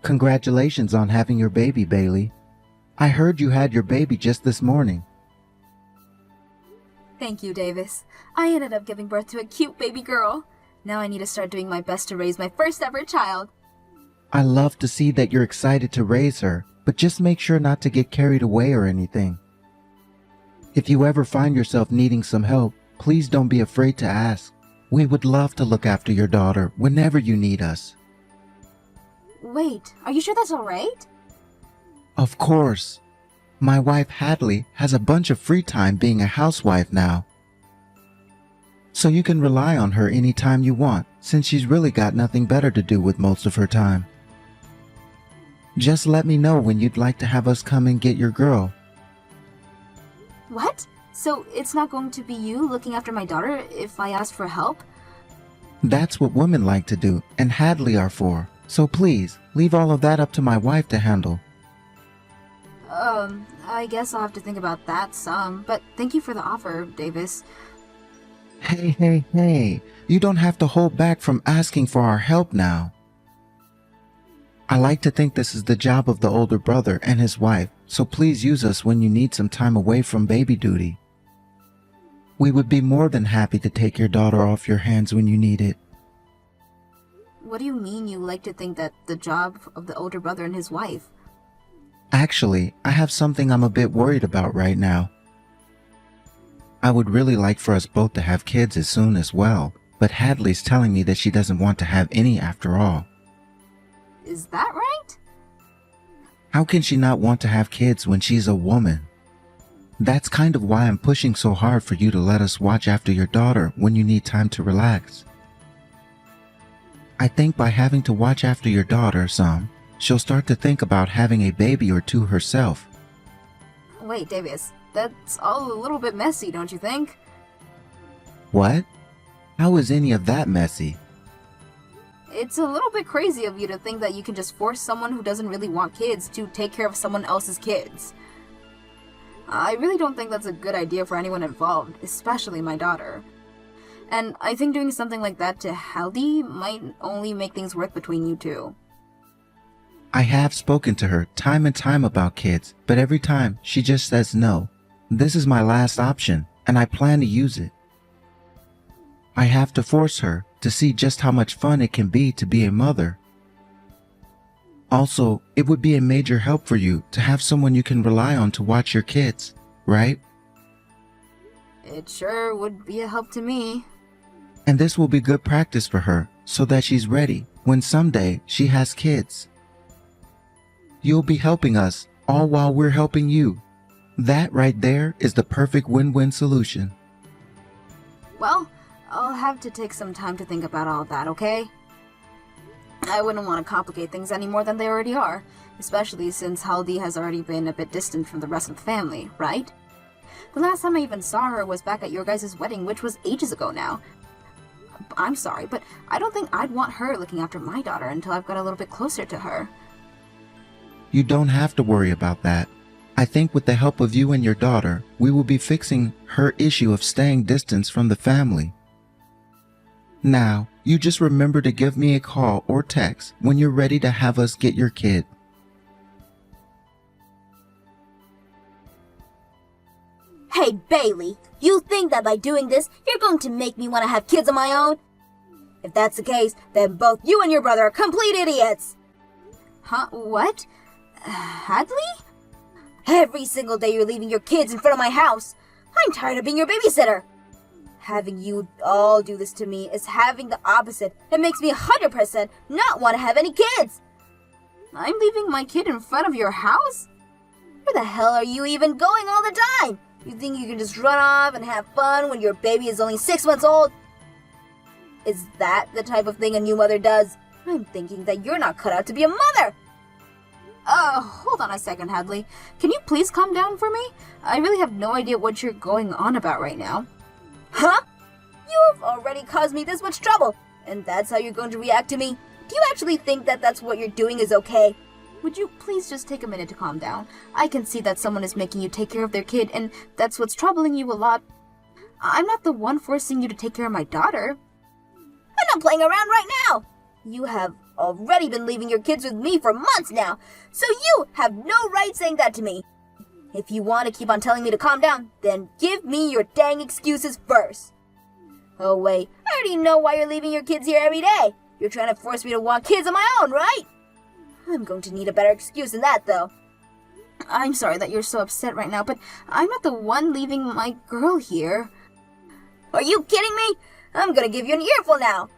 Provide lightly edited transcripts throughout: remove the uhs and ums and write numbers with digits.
Congratulations on having your baby, Bailey. I heard you had your baby just this morning. Thank you, Davis. I ended up giving birth to a cute baby girl. Now I need to start doing my best to raise my first ever child. I love to see that you're excited to raise her, but just make sure not to get carried away or anything. If you ever find yourself needing some help, please don't be afraid to ask. We would love to look after your daughter whenever you need us. Wait, are you sure that's alright? Of course. My wife Hadley has a bunch of free time being a housewife now. So you can rely on her anytime you want, since she's really got nothing better to do with most of her time. Just let me know when you'd like to have us come and get your girl. What? So it's not going to be you looking after my daughter if I ask for help? That's what women like to do, and Hadley are for. So please, leave all of that up to my wife to handle. I guess I'll have to think about that some, but thank you for the offer, Davis. Hey, you don't have to hold back from asking for our help now. I like to think this is the job of the older brother and his wife, so please use us when you need some time away from baby duty. We would be more than happy to take your daughter off your hands when you need it. What do you mean you like to think that the job of the older brother and his wife? Actually, I have something I'm a bit worried about right now. I would really like for us both to have kids as soon as well, but Hadley's telling me that she doesn't want to have any after all. Is that right? How can she not want to have kids when she's a woman? That's kind of why I'm pushing so hard for you to let us watch after your daughter when you need time to relax. I think by having to watch after your daughter some, she'll start to think about having a baby or two herself. Wait, Davis, that's all a little bit messy, don't you think? What? How is any of that messy? It's a little bit crazy of you to think that you can just force someone who doesn't really want kids to take care of someone else's kids. I really don't think that's a good idea for anyone involved, especially my daughter. And I think doing something like that to Haldy might only make things worse between you two. I have spoken to her time and time about kids, but every time she just says no. This is my last option, and I plan to use it. I have to force her to see just how much fun it can be to be a mother. Also, it would be a major help for you to have someone you can rely on to watch your kids, right? It sure would be a help to me. And this will be good practice for her so that she's ready when someday she has kids. You'll be helping us all while we're helping you. That right there is the perfect win-win solution. Well, I'll have to take some time to think about all that, okay? I wouldn't want to complicate things any more than they already are, especially since Haldy has already been a bit distant from the rest of the family, right? The last time I even saw her was back at your guys' wedding, which was ages ago now. I'm sorry, but I don't think I'd want her looking after my daughter until I've got a little bit closer to her. You don't have to worry about that. I think with the help of you and your daughter, we will be fixing her issue of staying distance from the family. Now, you just remember to give me a call or text when you're ready to have us get your kid. Hey, Bailey, you think that by doing this, you're going to make me want to have kids of my own? If that's the case, then both you and your brother are complete idiots! Huh? What? Hadley? Every single day you're leaving your kids in front of my house. I'm tired of being your babysitter. Having you all do this to me is having the opposite. It makes me 100% not want to have any kids. I'm leaving my kid in front of your house? Where the hell are you even going all the time? You think you can just run off and have fun when your baby is only 6 months old? Is that the type of thing a new mother does? I'm thinking that you're not cut out to be a mother. Hold on a second, Hadley. Can you please calm down for me? I really have no idea what you're going on about right now. Huh? You've already caused me this much trouble, and that's how you're going to react to me? Do you actually think that that's what you're doing is okay? Would you please just take a minute to calm down? I can see that someone is making you take care of their kid, and that's what's troubling you a lot. I'm not the one forcing you to take care of my daughter. I'm not playing around right now. You have already been leaving your kids with me for months now, so you have no right saying that to me. If you want to keep on telling me to calm down, then give me your dang excuses first. Oh wait, I already know why you're leaving your kids here every day. You're trying to force me to want kids of my own, right? I'm going to need a better excuse than that, though. I'm sorry that you're so upset right now, but I'm not the one leaving my girl here. Are you kidding me? I'm gonna give you an earful now.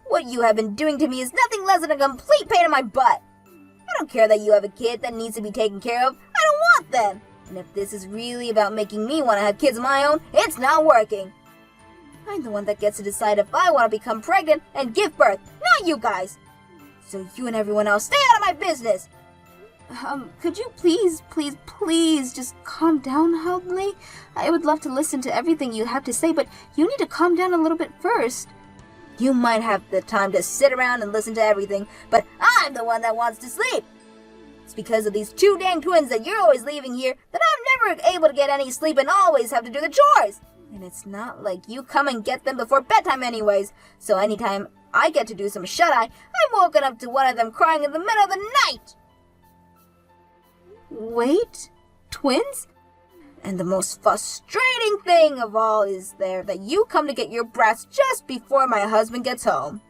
What you have been doing to me is nothing less than a complete pain in my butt. I don't care that you have a kid that needs to be taken care of. I don't want them. And if this is really about making me want to have kids of my own, it's not working. I'm the one that gets to decide if I want to become pregnant and give birth, not you guys. So you and everyone else stay out of my business. Could you please just calm down, Hadley? I would love to listen to everything you have to say, but you need to calm down a little bit first. You might have the time to sit around and listen to everything, but I'm the one that wants to sleep. It's because of these two dang twins that you're always leaving here that I'm never able to get any sleep and always have to do the chores. And it's not like you come and get them before bedtime anyways, so anytime I get to do some shut-eye, I'm woken up to one of them crying in the middle of the night. Wait? Twins? And the most frustrating thing of all is that you come to get your brats just before my husband gets home.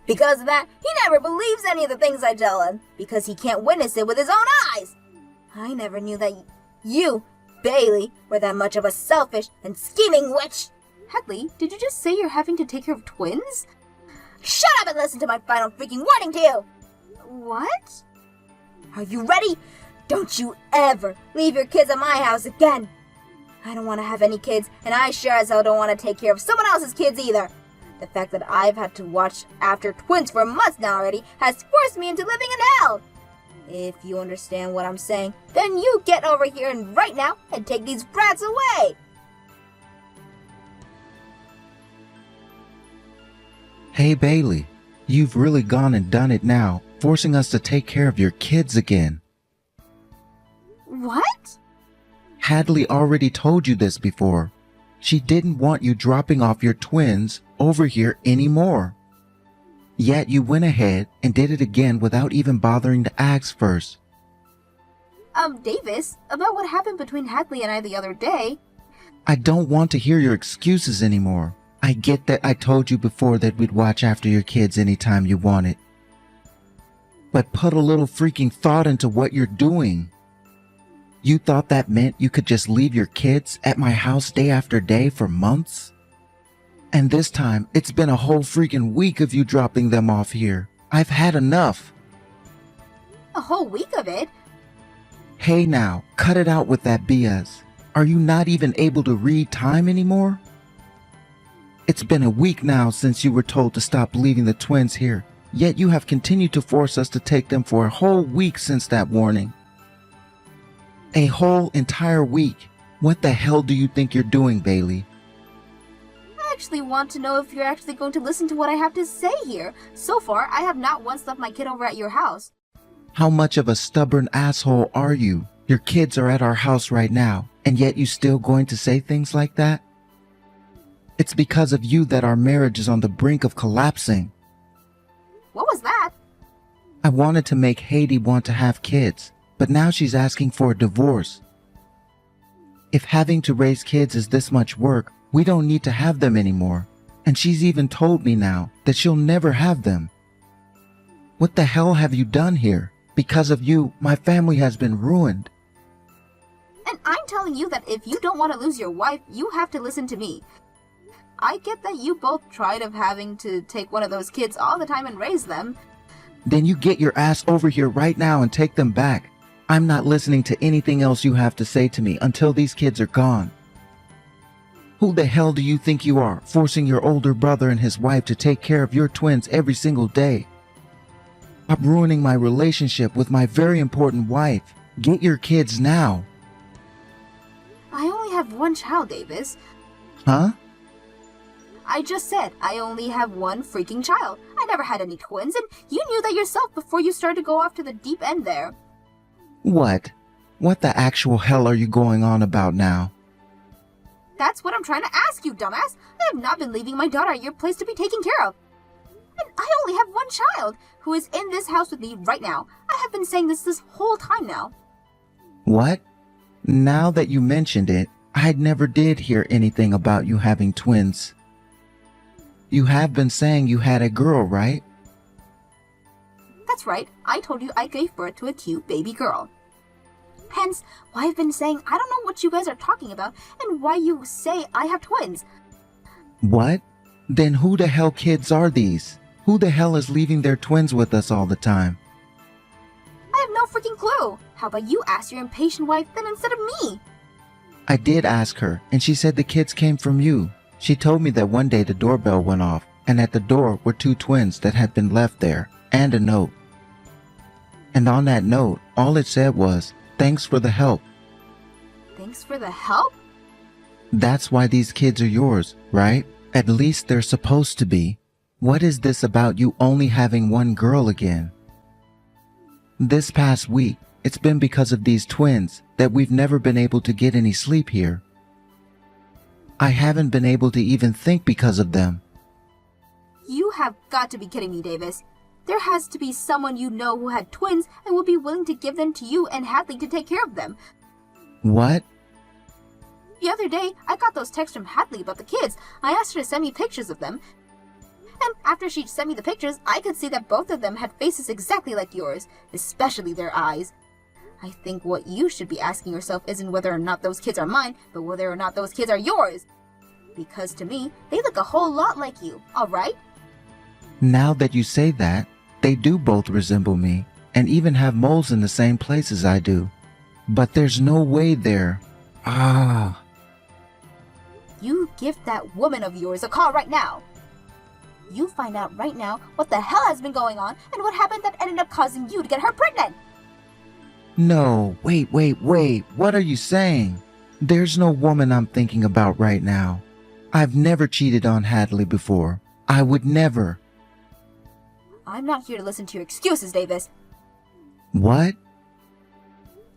Because of that, he never believes any of the things I tell him, because he can't witness it with his own eyes. I never knew that you, Bailey, were that much of a selfish and scheming witch. Hadley, did you just say you're having to take care of twins? Shut up and listen to my final freaking warning to you! What? Are you ready? Don't you ever leave your kids at my house again. I don't want to have any kids, and I sure as hell don't want to take care of someone else's kids either. The fact that I've had to watch after twins for months now already has forced me into living in hell. If you understand what I'm saying, then you get over here and right now and take these brats away. Hey Bailey, you've really gone and done it now, forcing us to take care of your kids again. What? Hadley already told you this before. She didn't want you dropping off your twins over here anymore. Yet you went ahead and did it again without even bothering to ask first. Davis, about what happened between Hadley and I the other day. I don't want to hear your excuses anymore. I get that I told you before that we'd watch after your kids anytime you wanted. But put a little freaking thought into what you're doing. You thought that meant you could just leave your kids at my house day after day for months? And this time, it's been a whole freaking week of you dropping them off here. I've had enough. A whole week of it? Hey now, cut it out with that BS. Are you not even able to read time anymore? It's been a week now since you were told to stop leaving the twins here, yet you have continued to force us to take them for a whole week since that warning. A whole entire week. What the hell do you think you're doing, Bailey? I actually want to know if you're actually going to listen to what I have to say here. So far, I have not once left my kid over at your house. How much of a stubborn asshole are you? Your kids are at our house right now, and yet you still going to say things like that? It's because of you that our marriage is on the brink of collapsing. What was that? I wanted to make Haiti want to have kids, but now she's asking for a divorce. If having to raise kids is this much work, we don't need to have them anymore. And she's even told me now that she'll never have them. What the hell have you done here? Because of you, my family has been ruined. And I'm telling you that if you don't want to lose your wife, you have to listen to me. I get that you both tried of having to take one of those kids all the time and raise them. Then you get your ass over here right now and take them back. I'm not listening to anything else you have to say to me until these kids are gone. Who the hell do you think you are, forcing your older brother and his wife to take care of your twins every single day? I'm ruining my relationship with my very important wife. Get your kids now. I only have one child, Davis. Huh? I just said I only have one freaking child. I never had any twins, and you knew that yourself before you started to go off to the deep end there. What? What the actual hell are you going on about now? That's what I'm trying to ask you, dumbass. I have not been leaving my daughter at your place to be taken care of. And I only have one child, who is in this house with me right now. I have been saying this whole time now. What? Now that you mentioned it, I never did hear anything about you having twins. You have been saying you had a girl, right? That's right, I told you I gave birth to a cute baby girl. Hence, why I've been saying I don't know what you guys are talking about and why you say I have twins. What? Then who the hell kids are these? Who the hell is leaving their twins with us all the time? I have no freaking clue. How about you ask your impatient wife then instead of me? I did ask her, and she said the kids came from you. She told me that one day the doorbell went off, and at the door were two twins that had been left there, and a note. And on that note, all it said was, "Thanks for the help." Thanks for the help? That's why these kids are yours, right? At least they're supposed to be. What is this about you only having one girl again? This past week, it's been because of these twins that we've never been able to get any sleep here. I haven't been able to even think because of them. You have got to be kidding me, Davis. There has to be someone you know who had twins and would be willing to give them to you and Hadley to take care of them. What? The other day, I got those texts from Hadley about the kids. I asked her to send me pictures of them. And after she sent me the pictures, I could see that both of them had faces exactly like yours, especially their eyes. I think what you should be asking yourself isn't whether or not those kids are mine, but whether or not those kids are yours. Because to me, they look a whole lot like you, alright? Now that you say that, they do both resemble me, and even have moles in the same place as I do. But there's no way they're... You give that woman of yours a call right now. You find out right now what the hell has been going on and what happened that ended up causing you to get her pregnant. No, wait. What are you saying? There's no woman I'm thinking about right now. I've never cheated on Hadley before. I would never. I'm not here to listen to your excuses, Davis. What?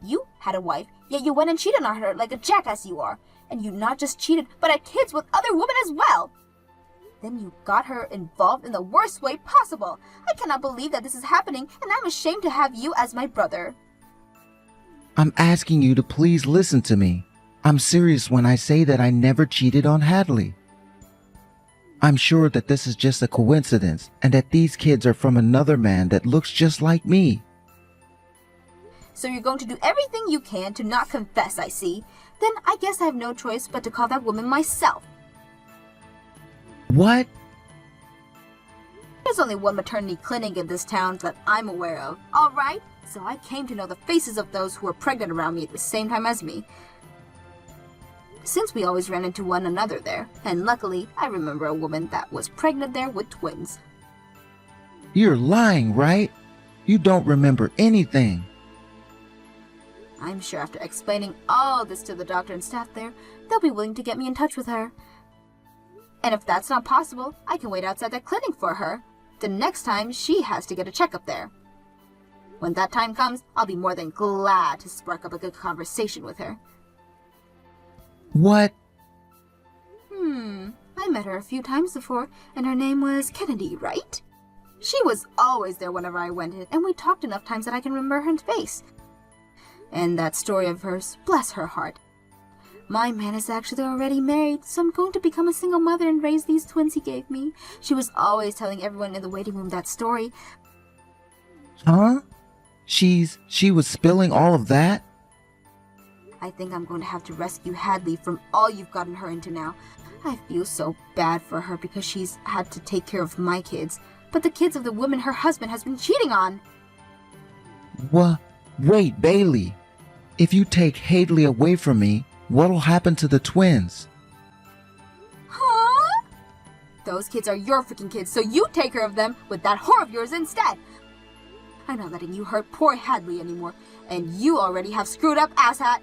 You had a wife, yet you went and cheated on her like a jackass you are. And you not just cheated, but had kids with other women as well. Then you got her involved in the worst way possible. I cannot believe that this is happening, and I'm ashamed to have you as my brother. I'm asking you to please listen to me. I'm serious when I say that I never cheated on Hadley. I'm sure that this is just a coincidence and that these kids are from another man that looks just like me. So you're going to do everything you can to not confess, I see. Then I guess I have no choice but to call that woman myself. What? There's only one maternity clinic in this town that I'm aware of, alright? So I came to know the faces of those who were pregnant around me at the same time as me. Since we always ran into one another there, and luckily I remember a woman that was pregnant there with twins. You're lying, right? You don't remember anything. I'm sure after explaining all this to the doctor and staff there, they'll be willing to get me in touch with her. And if that's not possible, I can wait outside the clinic for her, the next time she has to get a checkup there. When that time comes, I'll be more than glad to spark up a good conversation with her. What? I met her a few times before, and her name was Kennedy, right? She was always there whenever I went in, and we talked enough times that I can remember her face. And that story of hers, bless her heart. My man is actually already married, so I'm going to become a single mother and raise these twins he gave me. She was always telling everyone in the waiting room that story. Huh? She was spilling all of that? I think I'm going to have to rescue Hadley from all you've gotten her into now. I feel so bad for her because she's had to take care of my kids, but the kids of the woman her husband has been cheating on. What? Wait, Bailey. If you take Hadley away from me, what'll happen to the twins? Huh? Those kids are your freaking kids, so you take care of them with that whore of yours instead. I'm not letting you hurt poor Hadley anymore, and you already have screwed up, asshat.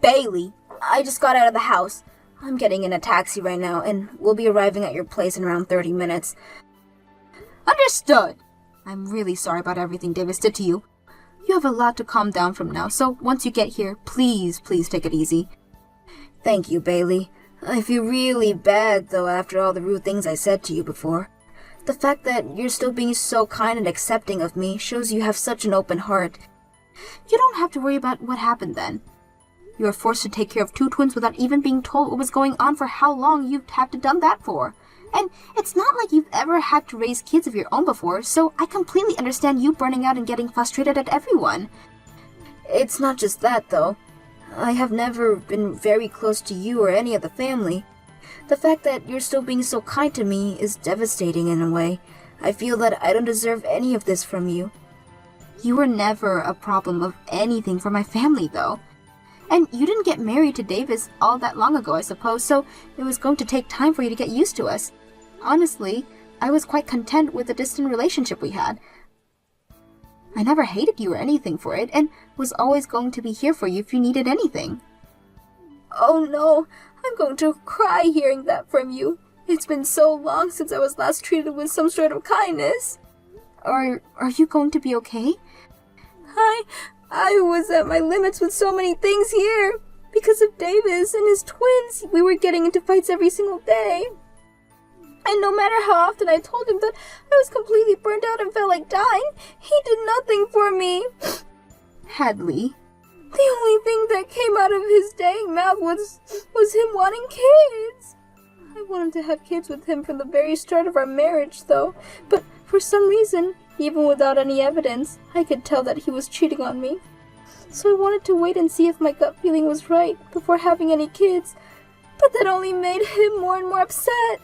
Bailey, I just got out of the house. I'm getting in a taxi right now, and we'll be arriving at your place in around 30 minutes. Understood. I'm really sorry about everything Davis did to you. You have a lot to calm down from now, so once you get here, please take it easy. Thank you, Bailey. I feel really bad, though, after all the rude things I said to you before. The fact that you're still being so kind and accepting of me shows you have such an open heart. You don't have to worry about what happened then. You were forced to take care of 2 twins without even being told what was going on for how long you'd have to done that for. And it's not like you've ever had to raise kids of your own before, so I completely understand you burning out and getting frustrated at everyone. It's not just that, though. I have never been very close to you or any of the family. The fact that you're still being so kind to me is devastating in a way. I feel that I don't deserve any of this from you. You were never a problem of anything for my family, though. And you didn't get married to Davis all that long ago, I suppose, so it was going to take time for you to get used to us. Honestly, I was quite content with the distant relationship we had. I never hated you or anything for it, and was always going to be here for you if you needed anything. Oh no, I'm going to cry hearing that from you. It's been so long since I was last treated with some sort of kindness. Are you going to be okay? I was at my limits with so many things here. Because of Davis and his twins, we were getting into fights every single day. And no matter how often I told him that I was completely burnt out and felt like dying, he did nothing for me. Hadley. The only thing that came out of his dang mouth was him wanting kids. I wanted to have kids with him from the very start of our marriage, though. But for some reason, even without any evidence, I could tell that he was cheating on me. So I wanted to wait and see if my gut feeling was right before having any kids. But that only made him more and more upset.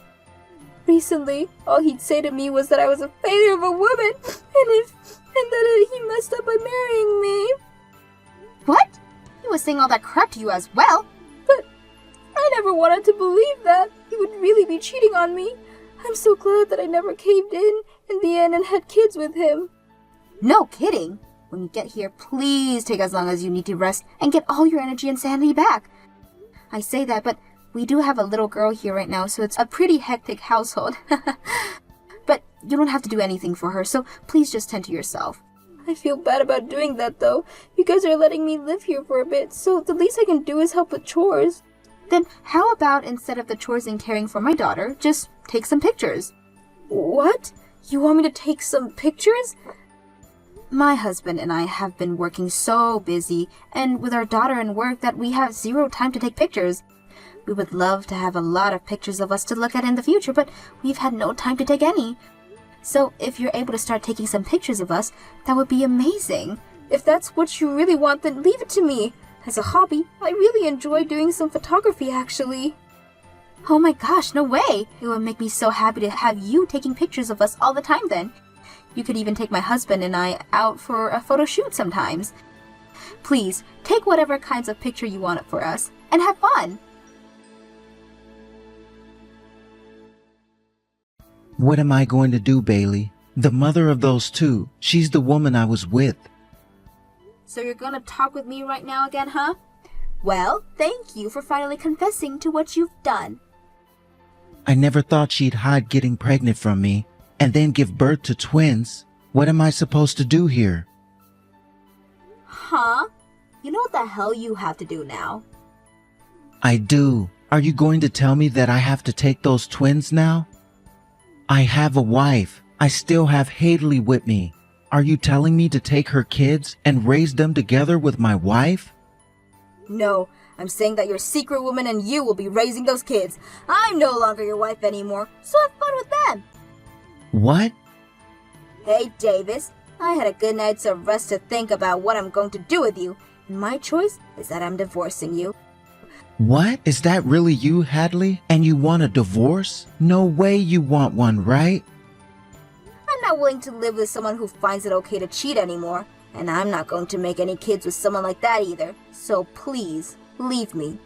Recently, all he'd say to me was that I was a failure of a woman, and that he messed up by marrying me. What? He was saying all that crap to you as well? But I never wanted to believe that he would really be cheating on me. I'm so glad that I never caved in the end and had kids with him. No kidding. When you get here, please take as long as you need to rest and get all your energy and sanity back. I say that, but we do have a little girl here right now, so it's a pretty hectic household. But you don't have to do anything for her, so please just tend to yourself. I feel bad about doing that, though. You guys are letting me live here for a bit, so the least I can do is help with chores. Then how about instead of the chores and caring for my daughter, just take some pictures? What? You want me to take some pictures? My husband and I have been working so busy, and with our daughter and work, that we have zero time to take pictures. We would love to have a lot of pictures of us to look at in the future, but we've had no time to take any. So if you're able to start taking some pictures of us, that would be amazing. If that's what you really want, then leave it to me. As a hobby, I really enjoy doing some photography, actually. Oh my gosh, no way! It would make me so happy to have you taking pictures of us all the time then. You could even take my husband and I out for a photo shoot sometimes. Please, take whatever kinds of picture you want for us, and have fun! What am I going to do, Bailey? The mother of those 2, she's the woman I was with. So you're gonna talk with me right now again, huh? Well, thank you for finally confessing to what you've done. I never thought she'd hide getting pregnant from me and then give birth to twins. What am I supposed to do here? Huh? You know what the hell you have to do now? I do. Are you going to tell me that I have to take those twins now? I have a wife. I still have Hadley with me. Are you telling me to take her kids and raise them together with my wife? No, I'm saying that your secret woman and you will be raising those kids. I'm no longer your wife anymore, so have fun with them. What? Hey, Davis, I had a good night's of rest to think about what I'm going to do with you. And my choice is that I'm divorcing you. What? Is that really you, Hadley? And you want a divorce? No way you want one, right? I'm not willing to live with someone who finds it okay to cheat anymore. And I'm not going to make any kids with someone like that either. So please, leave me.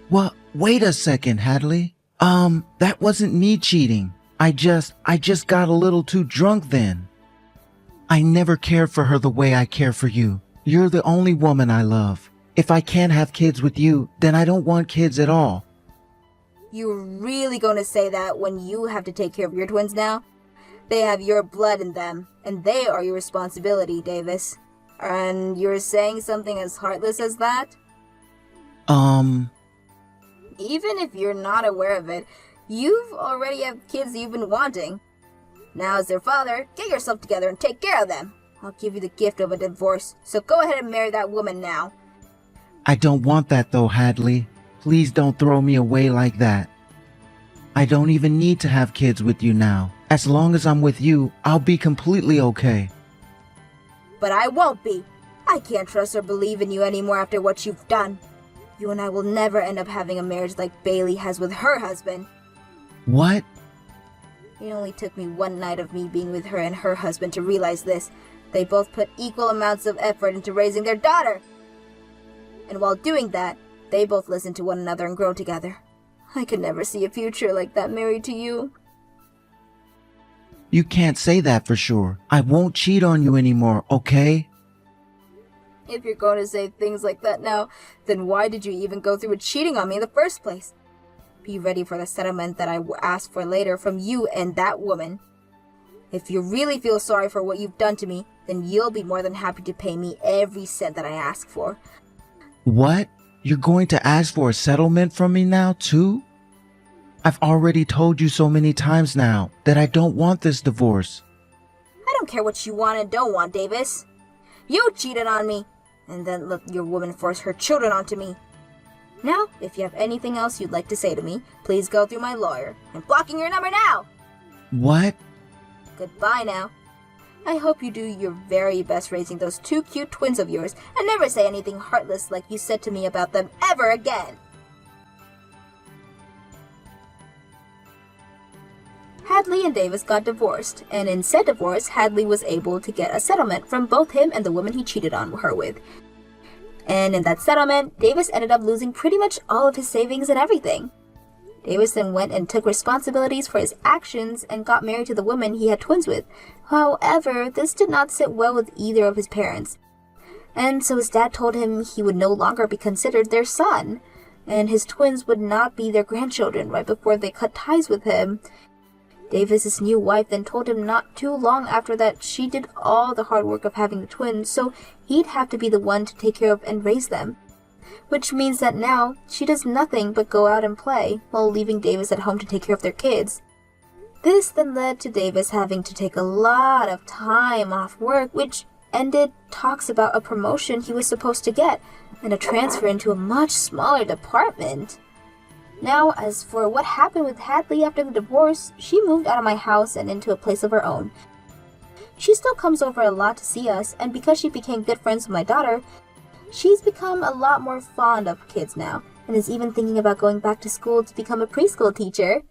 Well, wait a second, Hadley. That wasn't me cheating. I just got a little too drunk then. I never cared for her the way I care for you. You're the only woman I love. If I can't have kids with you, then I don't want kids at all. You're really going to say that when you have to take care of your twins now? They have your blood in them, and they are your responsibility, Davis. And you're saying something as heartless as that? Even if you're not aware of it, you've already have kids you've been wanting. Now, as their father, get yourself together and take care of them. I'll give you the gift of a divorce, so go ahead and marry that woman now. I don't want that though, Hadley. Please don't throw me away like that. I don't even need to have kids with you now. As long as I'm with you, I'll be completely okay. But I won't be. I can't trust or believe in you anymore after what you've done. You and I will never end up having a marriage like Bailey has with her husband. What? It only took me one night of me being with her and her husband to realize this. They both put equal amounts of effort into raising their daughter. And while doing that, they both listened to one another and grow together. I could never see a future like that married to you. You can't say that for sure. I won't cheat on you anymore, okay? If you're going to say things like that now, then why did you even go through with cheating on me in the first place? Be ready for the settlement that I asked for later from you and that woman. If you really feel sorry for what you've done to me, then you'll be more than happy to pay me every cent that I ask for. What? You're going to ask for a settlement from me now, too? I've already told you so many times now that I don't want this divorce. I don't care what you want and don't want, Davis. You cheated on me, and then let your woman force her children onto me. Now, if you have anything else you'd like to say to me, please go through my lawyer. I'm blocking your number now! What? Goodbye now. I hope you do your very best raising those two cute twins of yours and never say anything heartless like you said to me about them ever again. Hadley and Davis got divorced, and in said divorce, Hadley was able to get a settlement from both him and the woman he cheated on her with. And in that settlement, Davis ended up losing pretty much all of his savings and everything. Davis then went and took responsibilities for his actions and got married to the woman he had twins with. However, this did not sit well with either of his parents. And so his dad told him he would no longer be considered their son, and his twins would not be their grandchildren right before they cut ties with him. Davis's new wife then told him not too long after that she did all the hard work of having the twins, so he'd have to be the one to take care of and raise them. Which means that now she does nothing but go out and play, while leaving Davis at home to take care of their kids. This then led to Davis having to take a lot of time off work, which ended talks about a promotion he was supposed to get, and a transfer into a much smaller department. Now, as for what happened with Hadley after the divorce, she moved out of my house and into a place of her own. She still comes over a lot to see us, and because she became good friends with my daughter, she's become a lot more fond of kids now, and is even thinking about going back to school to become a preschool teacher.